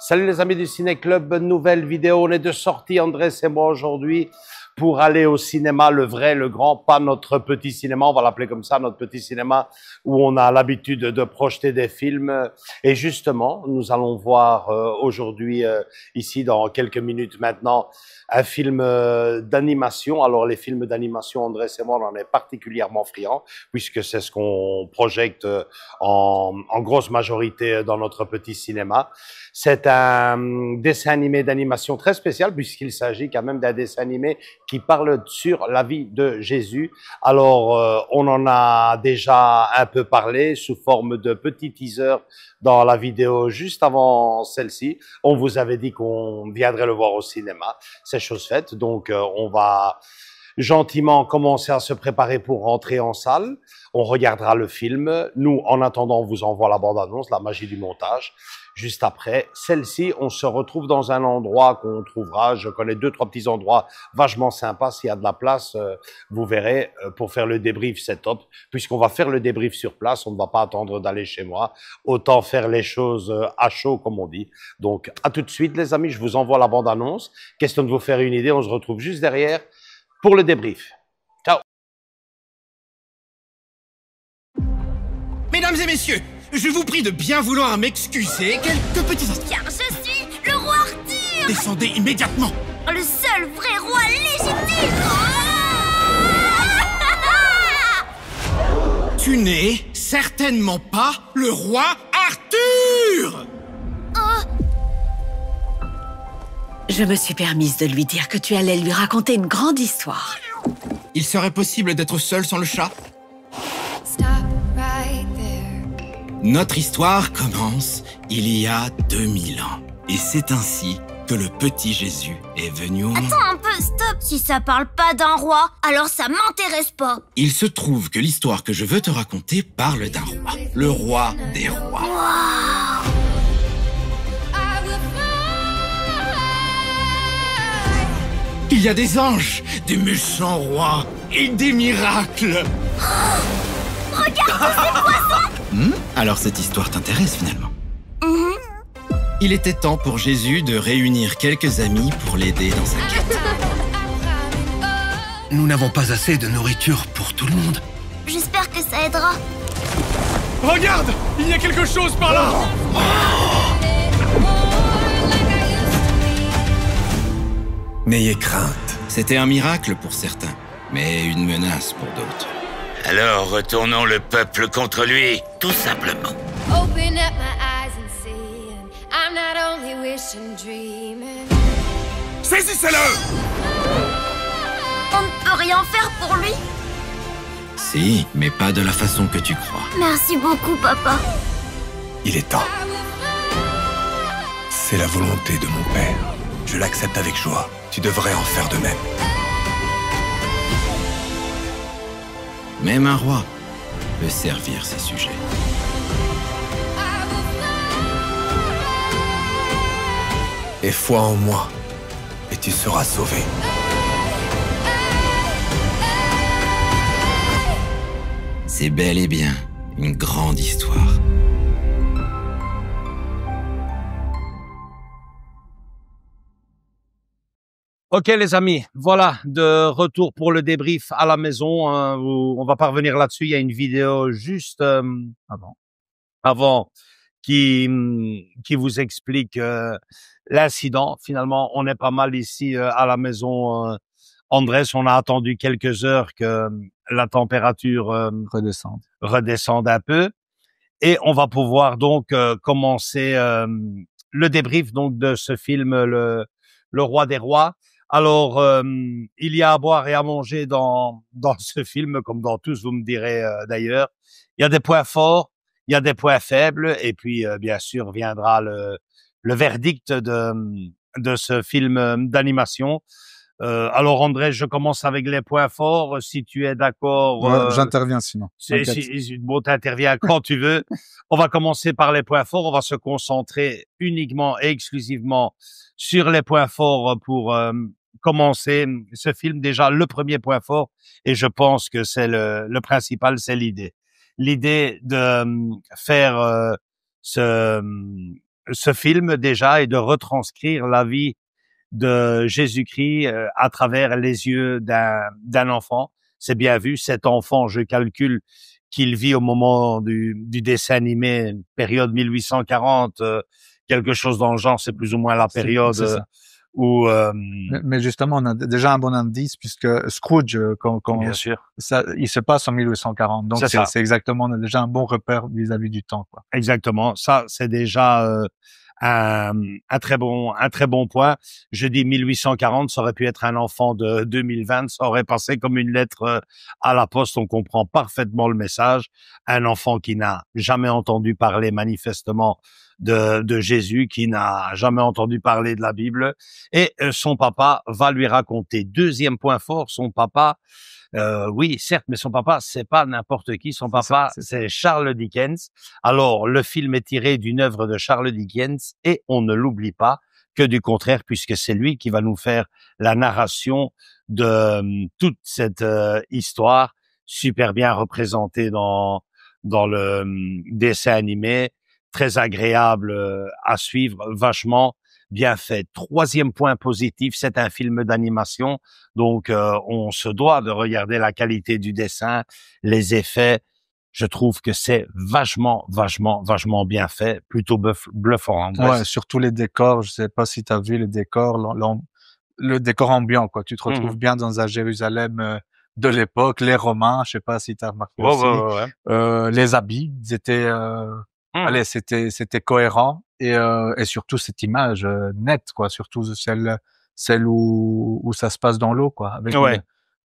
Salut les amis du Ciné Club, nouvelle vidéo, on est de sortie Andrés et moi aujourd'hui pour aller au cinéma, le vrai, le grand, pas notre petit cinéma, on va l'appeler comme ça, notre petit cinéma où on a l'habitude de projeter des films. Et justement, nous allons voir aujourd'hui, ici dans quelques minutes maintenant, un film d'animation. Alors les films d'animation, Andrés et moi, on en est particulièrement friands puisque c'est ce qu'on projette en grosse majorité dans notre petit cinéma. C'est un dessin animé d'animation très spécial puisqu'il s'agit quand même d'un dessin animé qui parle sur la vie de Jésus. Alors, on en a déjà un peu parlé sous forme de petit teaser dans la vidéo juste avant celle-ci. On vous avait dit qu'on viendrait le voir au cinéma. C'est chose faite. Donc, on va gentiment commencer à se préparer pour rentrer en salle. On regardera le film. Nous, en attendant, on vous envoie la bande-annonce, la magie du montage. Juste après celle-ci, on se retrouve dans un endroit qu'on trouvera. Je connais 2-3 petits endroits vachement sympas. S'il y a de la place, vous verrez, pour faire le débrief, c'est top. Puisqu'on va faire le débrief sur place, on ne va pas attendre d'aller chez moi. Autant faire les choses à chaud, comme on dit. Donc, à tout de suite, les amis. Je vous envoie la bande-annonce. Question de vous faire une idée. On se retrouve juste derrière pour le débrief. Ciao. Mesdames et messieurs, je vous prie de bien vouloir m'excuser quelques petits instants. Car je suis le roi Arthur, Descendez immédiatement. le seul vrai roi légitime. Tu n'es certainement pas le roi Arthur. Je me suis permise de lui dire que tu allais lui raconter une grande histoire. Il serait possible d'être seul sans le chat? Notre histoire commence il y a 2000 ans. Et c'est ainsi que le petit Jésus est venu au monde. Attends un peu, stop. Si ça parle pas d'un roi, alors ça m'intéresse pas. Il se trouve que l'histoire que je veux te raconter parle d'un roi. Le roi des rois. Waouh. Il y a des anges, des méchants rois et des miracles. Regarde tous ces poissons. Alors cette histoire t'intéresse finalement? Il était temps pour Jésus de réunir quelques amis pour l'aider dans sa quête. Nous n'avons pas assez de nourriture pour tout le monde. J'espère que ça aidera. Regarde, il y a quelque chose par là. N'ayez crainte. C'était un miracle pour certains, mais une menace pour d'autres. Alors retournons le peuple contre lui, tout simplement. Open up my eyes and see. I'm not only wishing, dreaming. Saisissez-le! On ne peut rien faire pour lui. Si, mais pas de la façon que tu crois. Merci beaucoup, papa. Il est temps. C'est la volonté de mon père. Je l'accepte avec joie. Tu devrais en faire de même. Même un roi peut servir ses sujets. Aie foi en moi, et tu seras sauvé. C'est bel et bien une grande histoire. Ok les amis, voilà, de retour pour le débrief à la maison. Où on va pas revenir là-dessus, il y a une vidéo juste avant qui vous explique l'incident. Finalement, on est pas mal ici à la maison. Andrés, on a attendu quelques heures que la température redescende un peu. Et on va pouvoir donc commencer le débrief donc de ce film, le roi des rois. Alors, il y a à boire et à manger dans ce film, comme dans tous, vous me direz d'ailleurs. Il y a des points forts, il y a des points faibles, et puis bien sûr viendra le verdict de ce film d'animation. Alors André, je commence avec les points forts. Si tu es d'accord, j'interviens sinon. Bon, t'interviens quand tu veux. On va commencer par les points forts. On va se concentrer uniquement et exclusivement sur les points forts pour commencer ce film. Déjà, le premier point fort, et je pense que c'est le principal, c'est l'idée. L'idée de faire ce film déjà est de retranscrire la vie de Jésus-Christ à travers les yeux d'un enfant. C'est bien vu. Cet enfant, je calcule qu'il vit au moment du dessin animé, période 1840, quelque chose dans le genre. C'est plus ou moins la période c'est ça. où. Mais justement, on a déjà un bon indice puisque Scrooge, quand Bien sûr. ça, il se passe en 1840. Donc c'est exactement, on a déjà un bon repère vis-à-vis du temps, quoi. Exactement. Ça, c'est déjà un très bon point. Je dis 1840, ça aurait pu être un enfant de 2020, ça aurait passé comme une lettre à la poste. On comprend parfaitement le message. Un enfant qui n'a jamais entendu parler manifestement de Jésus, qui n'a jamais entendu parler de la Bible, et son papa va lui raconter. Deuxième point fort, son papa. Oui, certes, mais son papa, c'est pas n'importe qui. Son papa, c'est Charles Dickens. Alors, le film est tiré d'une œuvre de Charles Dickens et on ne l'oublie pas, que du contraire, puisque c'est lui qui va nous faire la narration de toute cette histoire super bien représentée dans le dessin animé, très agréable à suivre, vachement bien fait. Troisième point positif, c'est un film d'animation, donc on se doit de regarder la qualité du dessin, les effets. Je trouve que c'est vachement bien fait, plutôt bluffant. Ouais, surtout les décors. Je sais pas si tu as vu les décors, le décor ambiant, quoi. Tu te retrouves bien dans un Jérusalem de l'époque, les Romains. Je sais pas si tu as remarqué aussi. Les habits, ils étaient, allez, c'était cohérent. Et surtout cette image nette, quoi, surtout celle où ça se passe dans l'eau, quoi,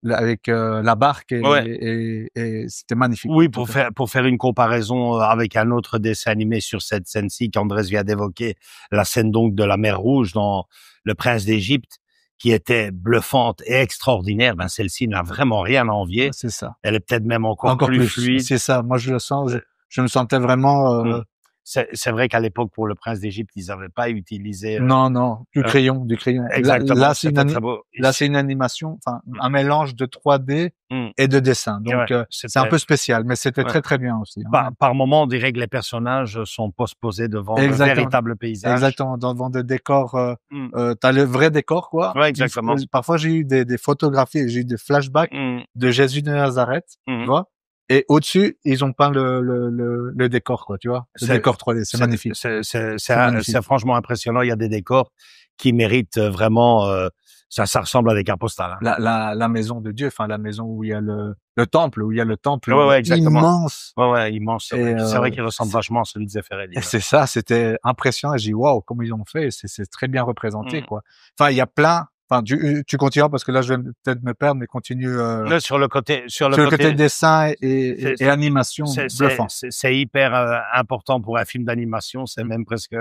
avec la barque et c'était magnifique. Oui, pour faire une comparaison avec un autre dessin animé sur cette scène-ci qu'Andrés vient d'évoquer, la scène donc de la mer Rouge dans Le Prince d'Égypte, qui était bluffante et extraordinaire, ben celle-ci n'a vraiment rien à envier. C'est ça. Elle est peut-être même encore plus fluide. C'est ça. Moi, je le sens. Je me sentais vraiment. C'est vrai qu'à l'époque, pour Le Prince d'Égypte, ils n'avaient pas utilisé... Non, du crayon. Exactement. Là, c'est une animation, enfin, un mélange de 3D et de dessin. Donc, c'est un peu spécial, mais c'était très, très bien aussi. Par moment, on dirait que les personnages sont posés devant un véritable paysage. Exactement, devant des décors. T'as le vrai décor, quoi. Ouais, exactement. Parfois, j'ai eu des photographies, j'ai eu des flashbacks de Jésus de Nazareth, tu vois. Et au-dessus, ils ont peint le décor, quoi, tu vois. Le décor 3D, c'est magnifique. C'est franchement impressionnant. Il y a des décors qui méritent vraiment, ça ressemble à des cartes postales. Hein. La maison de Dieu, enfin, la maison où il y a le temple, exactement. Immense. Ouais, immense. C'est vrai qu'il ressemble vachement à celui de Zeffirelli. C'est ça, c'était impressionnant. J'ai dit, waouh, comment ils ont fait. C'est très bien représenté, quoi. Enfin, il y a plein. Enfin, tu continues parce que là, je vais peut-être me perdre, mais continue. Sur le côté dessin et animation, bluffant. C'est hyper important pour un film d'animation. C'est même presque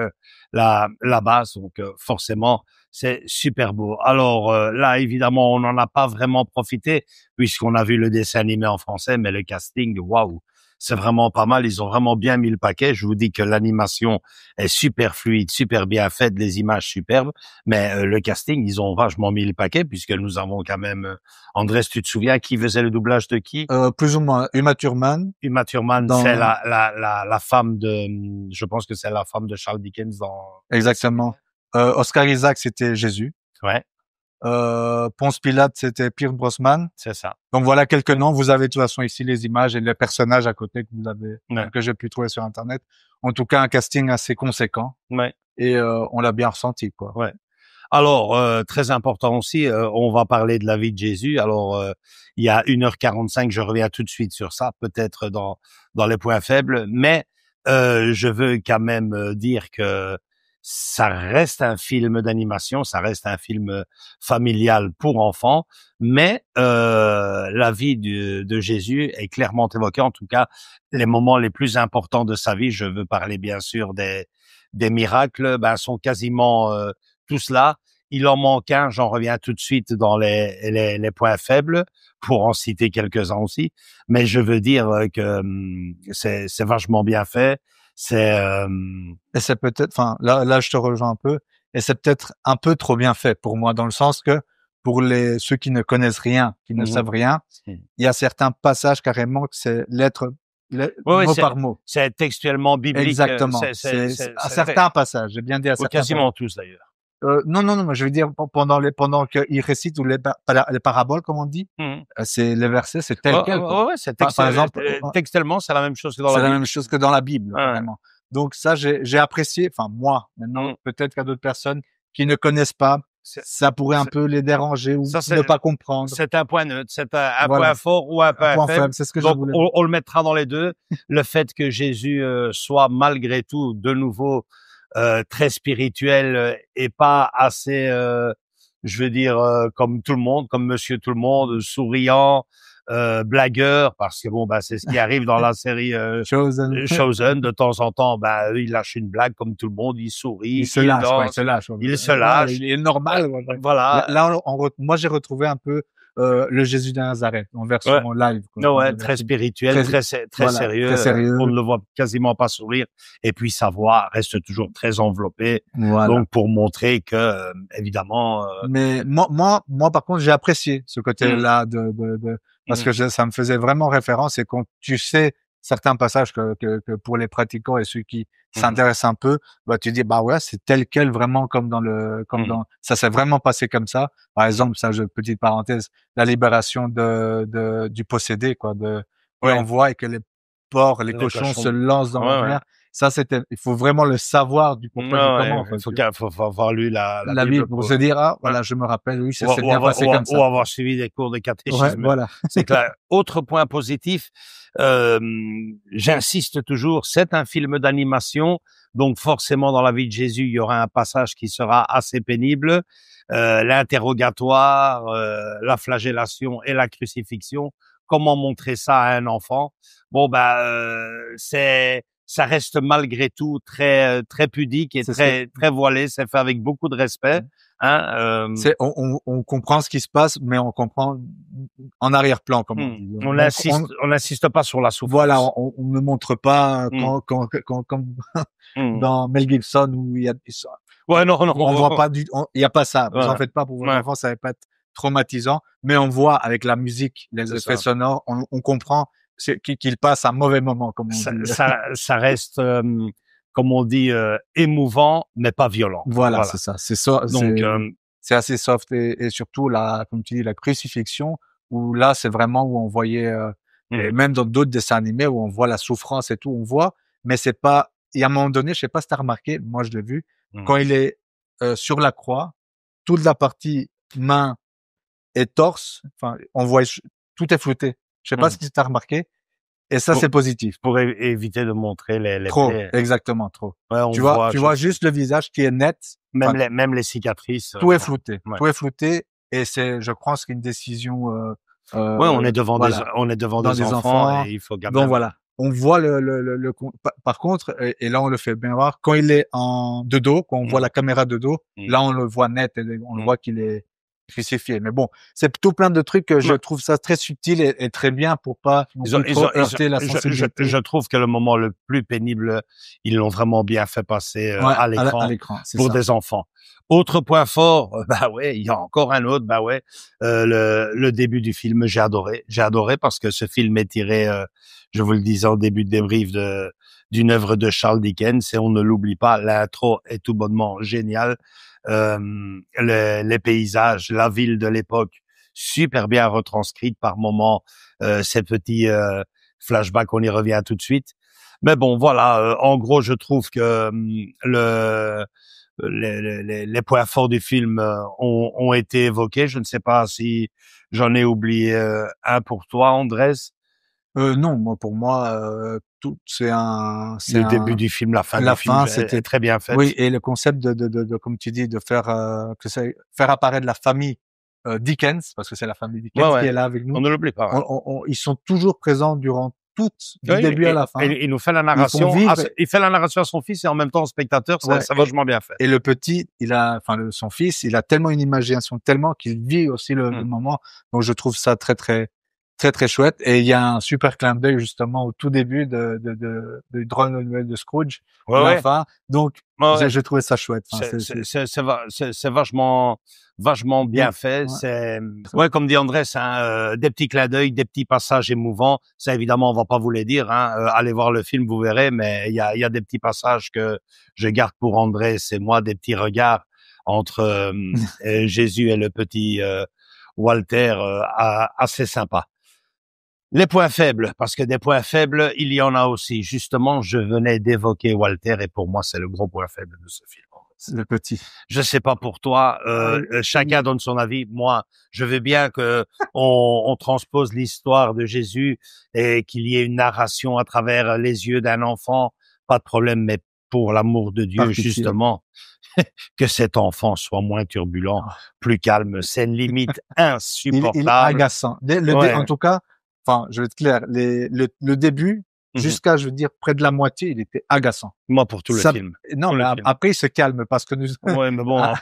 la base. Donc, forcément, c'est super beau. Alors là, évidemment, on n'en a pas vraiment profité puisqu'on a vu le dessin animé en français, mais le casting, waouh. C'est vraiment pas mal. Ils ont vraiment bien mis le paquet. Je vous dis que l'animation est super fluide, super bien faite, les images superbes. Mais le casting, ils ont vachement mis le paquet puisque nous avons quand même... Andrés, tu te souviens qui faisait le doublage de qui? Plus ou moins. Uma Thurman. Uma Thurman, c'est la femme de... Je pense que c'est la femme de Charles Dickens dans... Exactement. Oscar Isaac, c'était Jésus. Ouais. Ponce Pilate, c'était Pierce Brosnan. C'est ça. Donc voilà quelques noms. Vous avez de toute façon ici les images et les personnages à côté que j'ai pu trouver sur Internet. En tout cas, un casting assez conséquent. Ouais. Et on l'a bien ressenti, quoi. Ouais. Alors, très important aussi, on va parler de la vie de Jésus. Alors, il y a 1h45, je reviens tout de suite sur ça, peut-être dans les points faibles, mais je veux quand même dire que ça reste un film d'animation, ça reste un film familial pour enfants, mais la vie de Jésus est clairement évoquée, en tout cas les moments les plus importants de sa vie. Je veux parler bien sûr des miracles, sont quasiment tous là. Il en manque un, j'en reviens tout de suite dans les points faibles, pour en citer quelques-uns aussi, mais je veux dire que c'est vachement bien fait. Et c'est peut-être, enfin, là, je te rejoins un peu, et c'est peut-être un peu trop bien fait pour moi, dans le sens que pour ceux qui ne connaissent rien, qui ne savent rien, il y a certains passages carrément que c'est l'être mot par mot. C'est textuellement biblique. Exactement. C'est à certains passages. J'ai bien dit à certains. Quasiment tous d'ailleurs. Non, je veux dire pendant qu'il récite ou les paraboles, comme on dit, c'est les versets, c'est tel quel. Ouais, c'est par exemple, textuellement, c'est la même chose que dans la Bible. C'est la même chose que dans la Bible, vraiment. Donc ça, j'ai apprécié. Enfin, moi, maintenant, peut-être qu'à d'autres personnes qui ne connaissent pas, ça pourrait un peu les déranger ou ne pas comprendre. C'est un point neutre, c'est un point fort ou un point faible. C'est ce que donc, je voulais. On le mettra dans les deux. Le fait que Jésus soit malgré tout de nouveau très spirituel et pas assez, je veux dire, comme tout le monde, comme Monsieur Tout le Monde, souriant, blagueur, parce que bon, c'est ce qui arrive dans la série Chosen. De temps en temps, il lâche une blague comme tout le monde, il sourit, il se lâche. Il est normal. Voilà. Là, moi, j'ai retrouvé un peu le Jésus de Nazareth en version live. Très spirituel, très sérieux. Très sérieux. On ne le voit quasiment pas sourire. Et puis sa voix reste toujours très enveloppée. Voilà. Donc pour montrer que évidemment. Mais moi, par contre, j'ai apprécié ce côté-là parce que ça me faisait vraiment référence. Et quand tu sais certains passages que pour les pratiquants et ceux qui s'intéressent un peu, tu dis c'est tel quel vraiment comme dans ça s'est vraiment passé comme ça. Par exemple, petite parenthèse, la libération du possédé on voit que les porcs, les cochons se lancent dans la mer. Ça, il faut vraiment le savoir du pourquoi du comment. Il faut avoir lu la Bible pour se dire, je me rappelle, oui, ça s'est bien passé comme ça. Ou avoir suivi des cours de catéchisme. Voilà. C'est clair. Autre point positif, j'insiste toujours, c'est un film d'animation, donc forcément dans la vie de Jésus, il y aura un passage qui sera assez pénible. L'interrogatoire, la flagellation et la crucifixion. Comment montrer ça à un enfant? Ça reste malgré tout très pudique et très voilé. C'est fait avec beaucoup de respect. On comprend ce qui se passe, mais on comprend en arrière-plan, comme on dit. On n'insiste pas sur la souffrance. Voilà, on ne montre pas comme dans Mel Gibson où il y a. On voit pas il y a pas ça. Vous en faites pas pour votre enfant, ça va pas être traumatisant, mais on voit avec la musique, les effets sonores, on comprend qu'il passe un mauvais moment, comme on dit. Ça reste, comme on dit, émouvant, mais pas violent. Voilà. C'est ça. Donc, c'est assez soft et surtout comme tu dis, la crucifixion, où là, c'est vraiment où on voyait, et même dans d'autres dessins animés où on voit la souffrance et tout, on voit, mais c'est pas, et à un moment donné, je sais pas si t'as remarqué, moi je l'ai vu, quand il est sur la croix, toute la partie main et torse, on voit, tout est flouté. Je sais pas si t'as remarqué. Et ça, c'est positif. Pour éviter de montrer les trop, plaies. exactement, trop. Ouais, tu vois juste le visage qui est net. Même les cicatrices. Tout est flouté. Ouais. Tout est flouté. Et je pense qu'une décision, on est devant des enfants et il faut garder. Donc voilà. On voit par contre, et là, on le fait bien voir, quand il est de dos, quand on voit la caméra de dos, là, on le voit net et on le voit qu'il est crucifié. Mais bon, c'est plutôt plein de trucs que je trouve ça très subtil et très bien pour pas heurter la sensibilité. Je trouve que le moment le plus pénible, ils l'ont vraiment bien fait passer à l'écran pour des enfants. Autre point fort, il y a encore un autre, le début du film, j'ai adoré parce que ce film est tiré, je vous le disais en début de débrief d'une œuvre de Charles Dickens et on ne l'oublie pas, l'intro est tout bonnement géniale. Les paysages, la ville de l'époque, super bien retranscrite par moments, ces petits flashbacks, on y revient tout de suite. Mais bon, voilà, en gros, je trouve que les points forts du film ont été évoqués. Je ne sais pas si j'en ai oublié un pour toi, Andrés. Non, pour moi, tout le début du film, la fin du film, c'était très bien fait. Oui, et le concept de comme tu dis, de faire apparaître la famille Dickens, parce que c'est la famille Dickens qui est là avec nous. On ne l'oublie pas. Ils sont toujours présents durant du début à la fin. Il nous fait la narration. Il fait la narration à son fils et en même temps au spectateur. C'est vachement bien fait. Et le petit, son fils, il a tellement une imagination, tellement qu'il vit aussi le moment. Donc je trouve ça très très Très très chouette. Et il y a un super clin d'œil justement au tout début de Drôle de Noël de Scrooge. Ouais. Donc j'ai trouvé ça chouette. Enfin, c'est vachement bien fait. Ouais. C'est comme dit André, c'est des petits clins d'œil, des petits passages émouvants. Ça évidemment, on va pas vous les dire. Allez voir le film, vous verrez. Mais il y a des petits passages que je garde pour André, c'est moi, des petits regards entre Jésus et le petit Walter, assez sympa. Les points faibles, parce que des points faibles, il y en a aussi. Justement, je venais d'évoquer Walter et pour moi, c'est le gros point faible de ce film. C'est le petit. Je sais pas pour toi, chacun donne son avis. Moi, je veux bien que on transpose l'histoire de Jésus et qu'il y ait une narration à travers les yeux d'un enfant, pas de problème, mais pour l'amour de Dieu, justement, que cet enfant soit moins turbulent, plus calme, c'est une limite insupportable. Il est agaçant. En tout cas, enfin, je vais être clair, le début, jusqu'à, je veux dire, près de la moitié, il était agaçant. Moi, pour tout le film. Non, mais après, il se calme parce que nous... Ouais, mais bon, à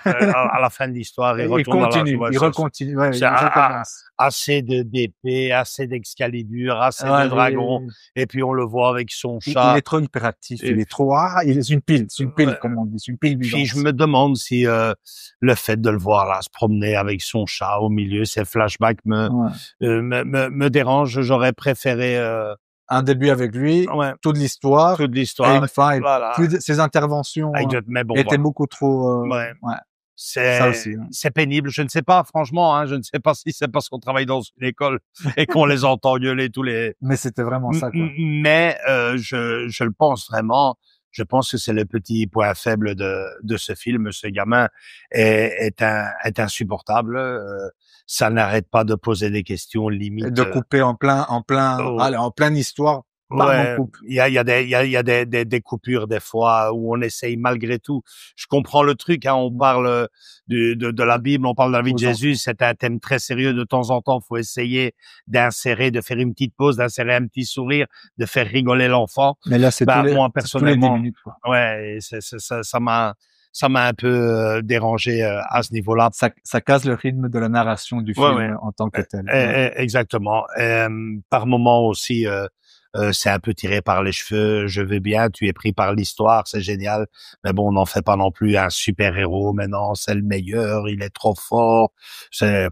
la fin de l'histoire, il continue. Ouais, il recommence. Assez d'épées, assez d'Excalibur, assez de dragons. Et puis, on le voit avec son chat. Il est trop hyperactif. Il est trop, il est une pile. C'est une pile, comme on dit. C'est une pile vivante. Puis, je me demande si, le fait de le voir, là, se promener avec son chat au milieu, ces flashbacks me dérangent. J'aurais préféré, un début avec lui, toute l'histoire, et une fin, voilà. Ses interventions étaient beaucoup trop. C'est pénible. Je ne sais pas, franchement, je ne sais pas si c'est parce qu'on travaille dans une école et qu'on les entend gueuler tous les. Mais c'était vraiment ça, quoi. Mais je le pense vraiment. Je pense que c'est le petit point faible de ce film. Ce gamin est insupportable. Ça n'arrête pas de poser des questions limites. Et de couper en pleine histoire. Ouais, il y a des coupures des fois où on essaye malgré tout. Je comprends le truc, on parle de la Bible, on parle de la vie de Jésus, c'est un thème très sérieux. De temps en temps, faut essayer d'insérer, de faire une petite pause, d'insérer un petit sourire, de faire rigoler l'enfant. Mais là, c'est moi personnellement, tous les 10 minutes, quoi. Ouais, ça m'a un peu dérangé à ce niveau-là. Ça casse le rythme de la narration du film en tant que tel. Exactement. Par moment aussi, c'est un peu tiré par les cheveux. Je veux bien, tu es pris par l'histoire, c'est génial. Mais bon, on n'en fait pas non plus un super-héros. Maintenant, c'est le meilleur, il est trop fort. C'est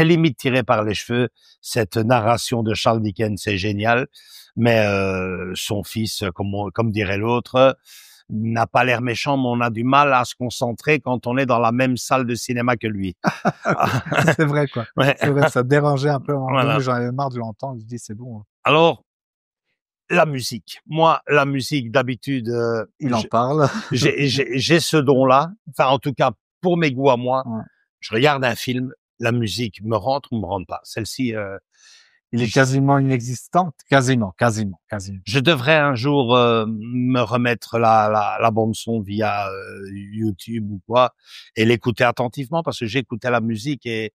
limite tiré par les cheveux. Cette narration de Charles Dickens, c'est génial. Mais son fils, comme dirait l'autre, n'a pas l'air méchant, mais on a du mal à se concentrer quand on est dans la même salle de cinéma que lui. C'est vrai, quoi. Ouais. C'est vrai, ça dérangeait un peu. J'en avais marre de l'entendre. Je dis, c'est bon. Alors, la musique. Moi, la musique, d'habitude, il en parle. j'ai ce don-là. Enfin, en tout cas, pour mes goûts à moi, je regarde un film, la musique me rentre ou me rentre pas. Celle-ci, il est quasiment inexistante. Quasiment. Je devrais un jour me remettre la bande son via YouTube ou quoi et l'écouter attentivement parce que j'écoutais la musique et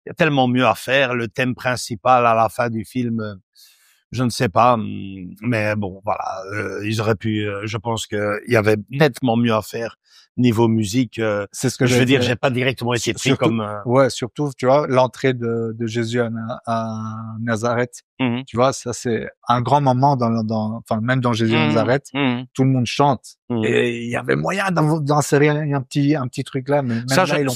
il y a tellement mieux à faire. Le thème principal à la fin du film, je ne sais pas, mais bon, voilà, ils auraient pu. Je pense que il y avait nettement mieux à faire niveau musique. C'est ce que je veux dire, j'ai pas directement été pris comme. Ouais, surtout, tu vois, l'entrée de Jésus à Nazareth. Tu vois, ça c'est un grand moment enfin même dans Jésus à Nazareth, tout le monde chante et il y avait moyen d'insérer un petit truc là, mais même ça, je ne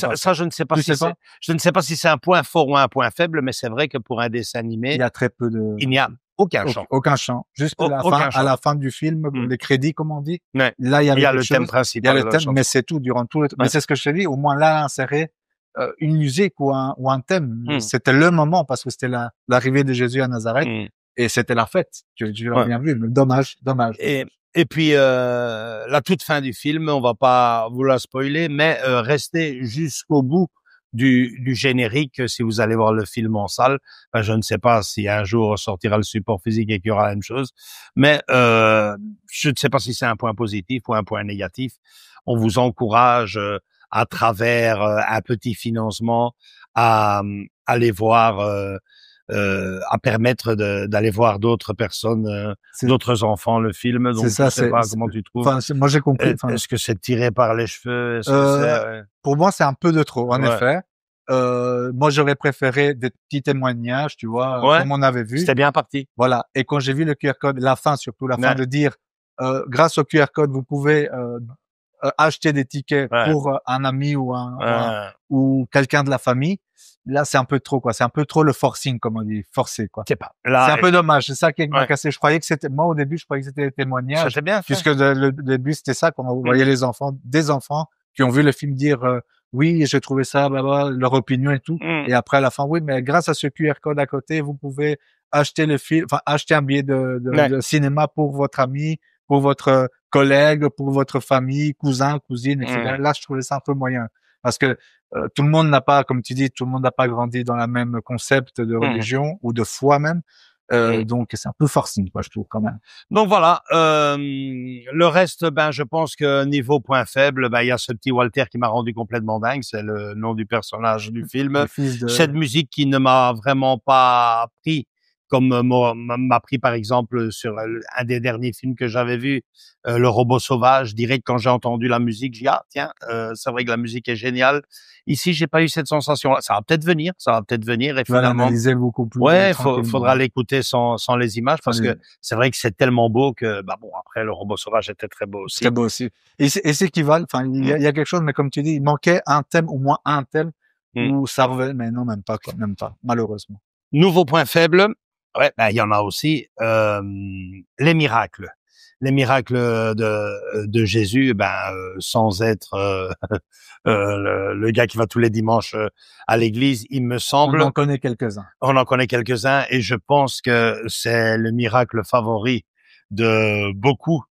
sais pas je ne sais pas si c'est un point fort ou un point faible, mais c'est vrai que pour un dessin animé, il y a très peu de. Il n'y a aucun chant. Aucun chant. Juste à la fin du film, les crédits, comme on dit. Ouais. Là, il y a le thème principal. Il y a le thème, mais c'est tout durant tout le. Mais c'est ce que je te dis. Au moins là, insérer une musique ou un thème. C'était le moment parce que c'était l'arrivée de Jésus à Nazareth et c'était la fête. Tu l'as bien vu. Mais dommage. Et puis la toute fin du film, on va pas vous la spoiler, mais restez jusqu'au bout du générique si vous allez voir le film en salle. Enfin, je ne sais pas si un jour sortira le support physique et qu'il y aura la même chose, mais je ne sais pas si c'est un point positif ou un point négatif. On vous encourage à travers un petit financement à aller voir à permettre d'aller voir d'autres personnes, d'autres enfants le film. Donc, je sais pas comment tu trouves. Enfin, moi, j'ai compris. Est-ce que c'est tiré par les cheveux? Pour moi, c'est un peu de trop, en effet. moi, j'aurais préféré des petits témoignages, tu vois, comme on avait vu. C'était bien parti. Voilà. Et quand j'ai vu le QR code, la fin surtout, la fin de dire, grâce au QR code, vous pouvez acheter des tickets pour un ami ou quelqu'un de la famille. Là, c'est un peu trop, quoi. C'est un peu trop le forcing, comme on dit, forcé, quoi. C'est pas. Là, c'est un peu dommage. C'est ça qui m'a cassé. Je croyais que c'était, moi, au début, je croyais que c'était des témoignages. C'était bien fait. Puisque le début, c'était ça, quand on voyait des enfants qui ont vu le film dire, oui, j'ai trouvé ça, leur opinion et tout. Et après, à la fin, oui, mais grâce à ce QR code à côté, vous pouvez acheter le film, enfin, acheter un billet de cinéma pour votre ami, pour votre collègue, pour votre famille, cousin, cousine, etc. Là, je trouvais ça un peu moyen. Parce que tout le monde n'a pas, comme tu dis, tout le monde n'a pas grandi dans la même concept de religion ou de foi même. Donc c'est un peu forcing, quoi, je trouve quand même. Donc voilà, le reste, je pense que niveau point faible, il y a ce petit Walter qui m'a rendu complètement dingue, c'est le nom du personnage du film. Cette musique qui ne m'a vraiment pas pris, comme m'a pris par exemple sur un des derniers films que j'avais vu, Le Robot Sauvage. Je dirais que quand j'ai entendu la musique, j'ai dit tiens, c'est vrai que la musique est géniale. Ici, j'ai pas eu cette sensation-là. Ça va peut-être venir. Et tu vas l'analyser beaucoup plus. Ouais, faudra l'écouter sans les images parce que c'est vrai que c'est tellement beau que après Le Robot Sauvage était très beau aussi. Très beau aussi. Et c'est qui valent. Enfin, il y a quelque chose, mais comme tu dis, il manquait un thème, au moins un thème où ça revenait. Mais non, même pas, quoi, même pas, malheureusement. Nouveau point faible. Ouais, il y en a aussi les miracles. Les miracles de Jésus, sans être le gars qui va tous les dimanches à l'église, il me semble. On en connaît quelques-uns. On en connaît quelques-uns et je pense que c'est le miracle favori de beaucoup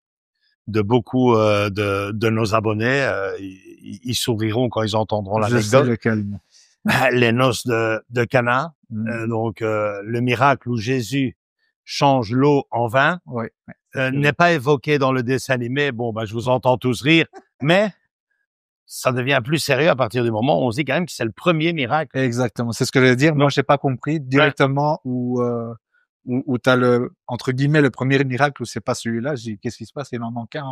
de nos abonnés. Ils souriront quand ils entendront l'anecdote. Je sais lequel. Les noces de Cana. Donc le miracle où Jésus change l'eau en vin n'est pas évoqué dans le dessin animé. Bon, je vous entends tous rire, mais ça devient plus sérieux à partir du moment où on se dit quand même que c'est le premier miracle. Exactement, c'est ce que je veux dire. Moi, j'ai pas compris directement où t'as entre guillemets le premier miracle où c'est pas celui-là. Je dis qu'est-ce qui se passe, il en manque un.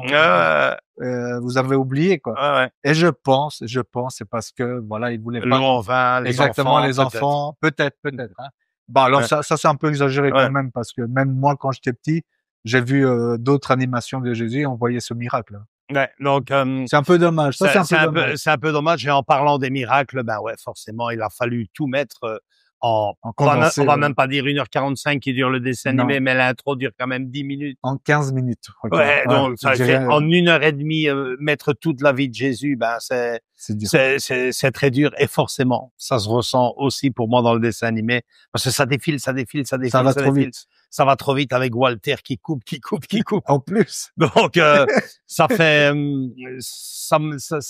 Vous avez oublié, quoi. Et je pense c'est parce que voilà, ils voulaient pas. L'eau en vin, les enfants, peut-être. Hein. Alors ça c'est un peu exagéré quand même parce que même moi quand j'étais petit, j'ai vu d'autres animations de Jésus et on voyait ce miracle. Ouais, donc c'est un peu dommage. C'est un peu dommage. Et en parlant des miracles, forcément, il a fallu tout mettre. On va même pas dire 1h45 qui dure le dessin animé, mais l'intro dure quand même 10 minutes. En 15 minutes. Donc ça fait en 1h30 mettre toute la vie de Jésus, c'est très dur et forcément ça se ressent aussi pour moi dans le dessin animé parce que ça défile. Ça va trop vite. Ça va trop vite avec Walter qui coupe. En plus. Donc ça fait ça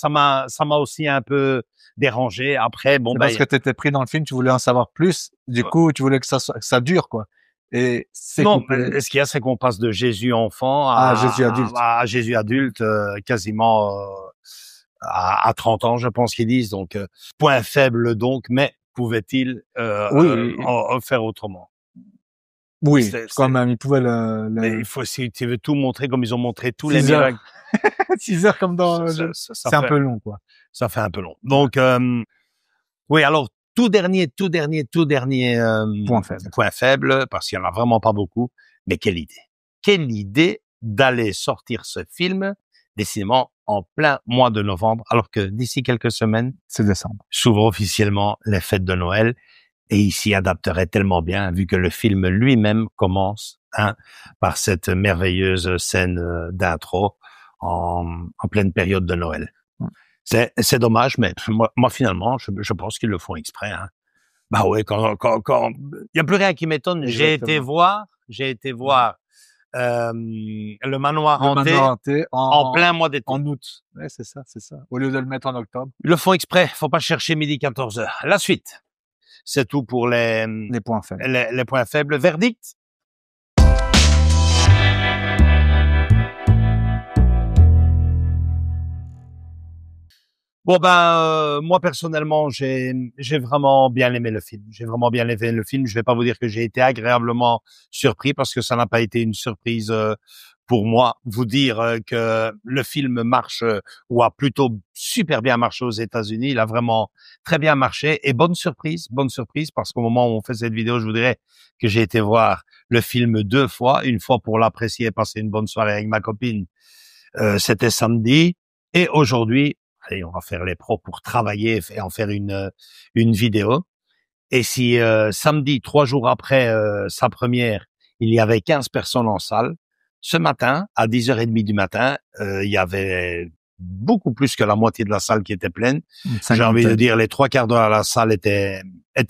m'a aussi un peu dérangé. Après parce que t'étais pris dans le film, tu voulais en savoir plus. Du coup, tu voulais que ça dure, quoi. Et c'est ce qu'il y a, c'est qu'on passe de Jésus enfant à Jésus adulte, quasiment à 30 ans, je pense qu'ils disent. Donc point faible donc, mais pouvait-il en faire autrement? Oui, quand même, ils pouvaient Mais il faut, si tu veux tout montrer comme ils ont montré tous les miracles. 6 heures comme dans, c'est un peu long, quoi. Ça fait un peu long. Donc, oui, alors, tout dernier, point faible, parce qu'il y en a vraiment pas beaucoup. Mais quelle idée d'aller sortir ce film, décidément, en plein mois de novembre, alors que d'ici quelques semaines, c'est décembre, s'ouvrent officiellement les fêtes de Noël. Et il s'y adapterait tellement bien, vu que le film lui-même commence par cette merveilleuse scène d'intro en pleine période de Noël. C'est dommage, mais moi finalement, je pense qu'ils le font exprès. Quand il y a plus rien qui m'étonne. J'ai été voir le manoir hanté en plein mois d'été. En août. Ouais, c'est ça. Au lieu de le mettre en octobre. Ils le font exprès. Faut pas chercher midi 14h. La suite. C'est tout pour les points faibles. Les points faibles. Verdict? Bon moi personnellement, j'ai vraiment bien aimé le film. J'ai vraiment bien aimé le film. Je vais pas vous dire que j'ai été agréablement surpris parce que ça n'a pas été une surprise pour moi. Vous dire que le film marche ou a plutôt super bien marché aux États-Unis. Il a vraiment très bien marché et bonne surprise parce qu'au moment où on fait cette vidéo, je vous dirais que j'ai été voir le film 2 fois, une fois pour l'apprécier et passer une bonne soirée avec ma copine. C'était samedi et aujourd'hui. Allez, on va faire les pros pour travailler et en faire une vidéo. Et si samedi, 3 jours après sa première, il y avait 15 personnes en salle, ce matin, à 10h30 du matin, il y avait beaucoup plus que la moitié de la salle qui était pleine. J'ai envie de dire les 3/4 de la salle étaient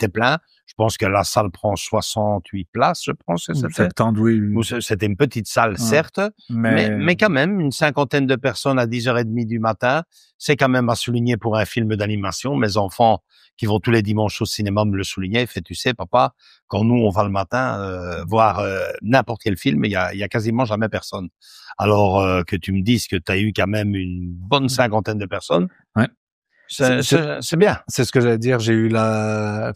pleins. Je pense que la salle prend 68 places, je pense que c'était. 70, oui. C'était une petite salle, certes, mais quand même, une cinquantaine de personnes à 10h30 du matin, c'est quand même à souligner pour un film d'animation. Mes enfants, qui vont tous les dimanches au cinéma, me le soulignaient. Fait, tu sais, papa, quand nous, on va le matin voir n'importe quel film, il y a quasiment jamais personne. Alors que tu me dises que tu as eu quand même une bonne cinquantaine de personnes. Ouais. C'est bien. C'est ce que j'allais dire. J'ai eu la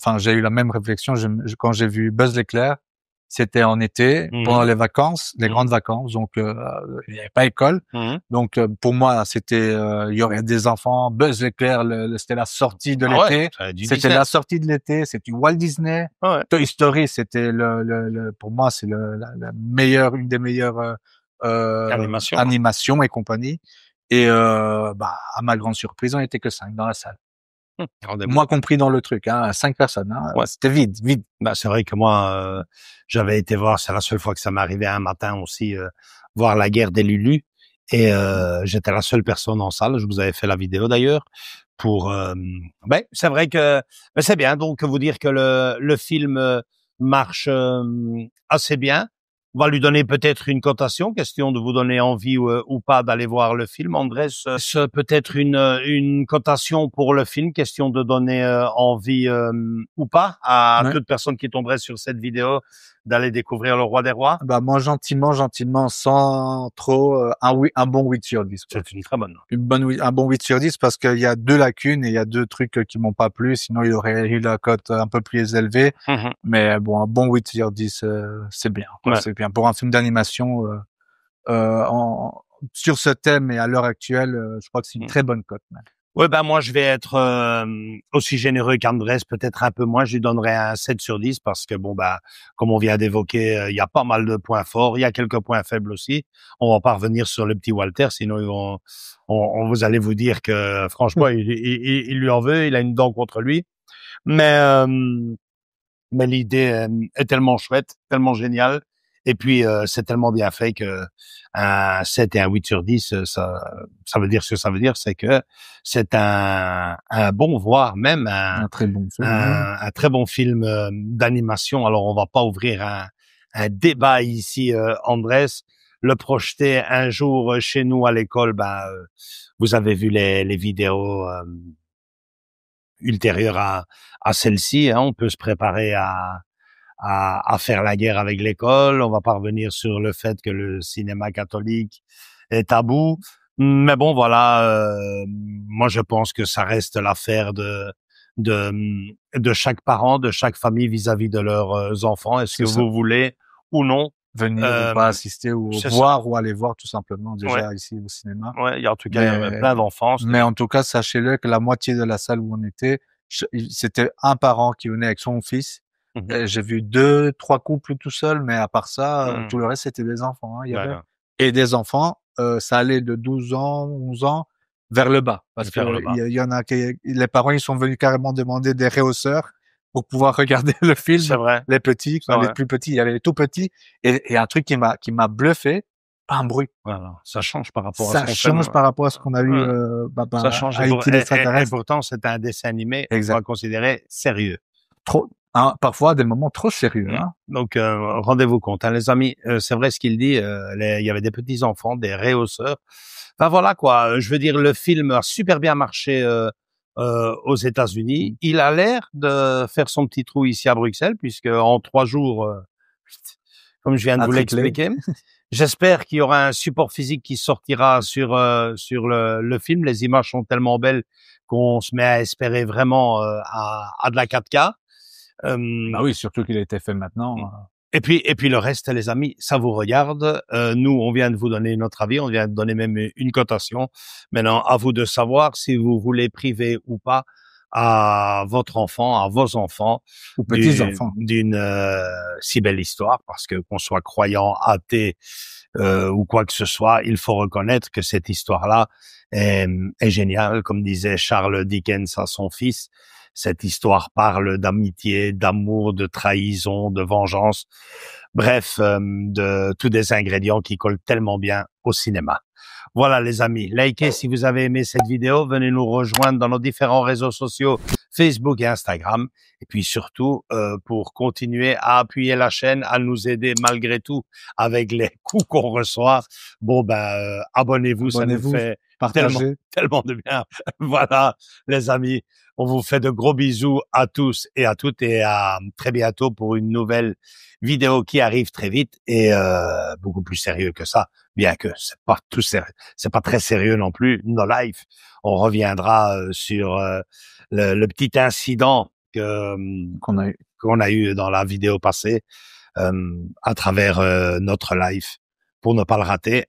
même réflexion. Quand j'ai vu Buzz l'éclair, c'était en été, pendant les vacances, les grandes vacances. Donc, il n'y avait pas école. Donc, pour moi, c'était, il y aurait des enfants. Buzz l'éclair, c'était la sortie de l'été. C'était la sortie de l'été. C'était Walt Disney. Toy Story, c'était pour moi, c'est une des meilleures, animations et compagnie. Et à ma grande surprise, on n'était que 5 dans la salle. Moi compris dans le truc, 5 personnes. C'était vide. C'est vrai que moi, j'avais été voir, c'est la seule fois que ça m'est arrivé un matin aussi, voir La Guerre des Lulus. Et j'étais la seule personne en salle. Je vous avais fait la vidéo d'ailleurs. C'est vrai que c'est bien. Donc vous dire que le film marche assez bien. On va lui donner peut-être une cotation, question de vous donner envie ou pas d'aller voir le film. Andrés, peut-être une cotation pour le film, question de donner envie ou pas à toute personne qui tomberait sur cette vidéo d'aller découvrir Le Roi des Rois. Moi, gentiment, sans trop, un bon 8 sur 10. C'est une très bonne. Un bon 8 sur 10 parce qu'il y a 2 lacunes et il y a 2 trucs qui m'ont pas plu. Sinon, il aurait eu la cote un peu plus élevée. Mais bon, un bon 8 sur 10, c'est bien. C'est bien. Pour un film d'animation, sur ce thème et à l'heure actuelle, je crois que c'est une très bonne cote, même. Ouais, moi, je vais être aussi généreux qu'Andrés, peut-être un peu moins. Je lui donnerai un 7 sur 10 parce que, comme on vient d'évoquer, il y a pas mal de points forts. Il y a quelques points faibles aussi. On va pas revenir sur le petit Walter, sinon vous allez vous dire que, franchement, il lui en veut, il a une dent contre lui. Mais l'idée est tellement chouette, tellement géniale. Et puis, c'est tellement bien fait que un 7 et un 8 sur 10, ça veut dire ce que ça veut dire, c'est que c'est un bon, voire même un très bon film, un très bon film d'animation. Alors, on va pas ouvrir un débat ici, Andrés. Le projeter un jour chez nous à l'école, vous avez vu les vidéos ultérieures à celle-ci. On peut se préparer à faire la guerre avec l'école. On va pas revenir sur le fait que le cinéma catholique est tabou. Mais bon, voilà, moi je pense que ça reste l'affaire de chaque parent, de chaque famille vis-à-vis de leurs enfants. Est-ce que vous voulez ou non venir ou pas assister ou voir ou aller voir tout simplement déjà ici au cinéma. Ouais, il y a en tout cas il y avait plein d'enfants. Mais en tout cas, sachez-le que la moitié de la salle où on était, c'était un parent qui venait avec son fils. J'ai vu 2-3 couples tout seuls, mais à part ça, tout le reste c'était des enfants. Il y avait et des enfants, ça allait de 12 ans, 11 ans vers le bas, parce que il y en a qui, les parents ils sont venus carrément demander des réhausseurs pour pouvoir regarder le film. C'est vrai. Les petits, les plus petits, il y avait les tout petits, et un truc qui m'a bluffé, pas un bruit. Voilà, ça change par rapport à ce qu'on a eu. Ça change. Et pourtant, c'est un dessin animé qu'on va considérer sérieux. Trop. Parfois des moments trop sérieux. Donc rendez-vous compte, les amis. C'est vrai ce qu'il dit. Il y avait des petits enfants, des réhausseurs. Voilà quoi. Je veux dire, le film a super bien marché aux États-Unis. Il a l'air de faire son petit trou ici à Bruxelles, puisque en 3 jours, comme je viens de vous l'expliquer. J'espère qu'il y aura un support physique qui sortira sur le film. Les images sont tellement belles qu'on se met à espérer vraiment à de la 4K. Bah oui, surtout qu'il a été fait maintenant. Et puis le reste, les amis, ça vous regarde. Nous, on vient de vous donner notre avis, on vient de donner même une cotation. Maintenant, à vous de savoir si vous voulez priver ou pas à votre enfant, à vos enfants, ou petits-enfants, d'une si belle histoire, parce que qu'on soit croyant, athée ou quoi que ce soit, il faut reconnaître que cette histoire-là est géniale. Comme disait Charles Dickens à son fils, cette histoire parle d'amitié, d'amour, de trahison, de vengeance, bref, de tous des ingrédients qui collent tellement bien au cinéma. Voilà les amis, likez si vous avez aimé cette vidéo, venez nous rejoindre dans nos différents réseaux sociaux, Facebook et Instagram. Et puis surtout, pour continuer à appuyer la chaîne, à nous aider malgré tout avec les coups qu'on reçoit, abonnez-vous, ça nous fait tellement de bien. Voilà les amis, on vous fait de gros bisous à tous et à toutes et à très bientôt pour une nouvelle vidéo qui arrive très vite et beaucoup plus sérieux que ça, bien que c'est pas tout sérieux, c'est pas très sérieux non plus. No Life, on reviendra sur le petit incident qu'on a eu dans la vidéo passée à travers notre live. Pour ne pas le rater,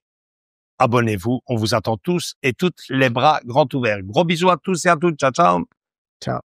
abonnez-vous, on vous attend tous et toutes les bras grands ouverts. Gros bisous à tous et à toutes, ciao ciao. Ciao.